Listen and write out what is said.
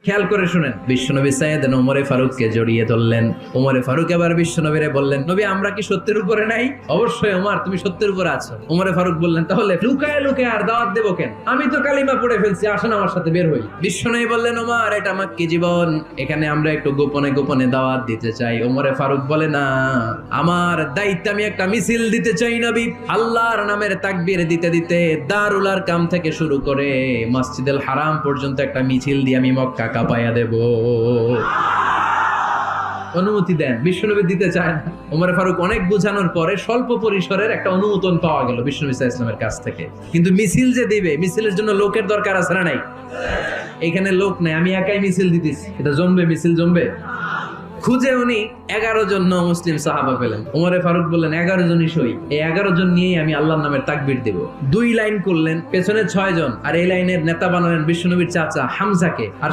খেয়াল করে শুনেন, বিশ্বনবী সাইয়েদনা ওমরে ফারুককে জড়িয়ে ধরলেন। ওমরে ফারুক এবার বিশ্বনবীরে বললেন, নবী আমরা কি সত্যের উপরে নাই? অবশ্যই ওমর, তুমি সত্যের উপরে আছো। ওমরে ফারুক বললেন, তাহলে লুকায় লুকায় আর দাওয়াত দেবো কেন? আমি তো কালিমা পড়ে ফেলছি, আসেন আমার সাথে বের হই। বিশ্বনবী বললেন, ওমর এটা মাক্কি জীবন, এখানে আমরা একটু গোপনে গোপনে দাওয়াত দিতে চাই। ওমরে ফারুক বলে, না, আমার দায়িত্ব, আমি একটা মিছিল দিতে চাই নবী। আল্লাহর নামের তাকবীর দিতে দিতে দারুল আরকাম থেকে শুরু করে মসজিদুল হারাম পর্যন্ত একটা মিছিল দিয়ে আমি মক্কা কাঁপাইয়া দেব। অনুমতি দেন। বিশ্বনবী দিতে চায় না। ওমর ফারুক অনেক বোঝানোর পরে স্বল্প পরিসরের একটা অনুমোদন পাওয়া গেল বিশ্বনবী সাল্লাল্লাহু আলাইহি ওয়াসাল্লামের কাছ থেকে। কিন্তু মিছিল যে দিবে, মিছিলের জন্য লোকের দরকার আছে না নাই? এখানে লোক নাই, আমি একাই মিছিল দিতেছি, এটা জমবে? মিছিল জমবে? খুঁজে উনি 11 জন মুসলিম সাহাবা পেলেন। ওমরে ফারুক বললেন, 11 জনই সই, এই 11 জন নিয়েই আমি আল্লাহর নামের তাকবীর দেব। 2 লাইন করলেন, পেছনে 6 জন, আর এই লাইনের নেতা বানালেন বিশ্বনবীর চাচা হামজাকে। আর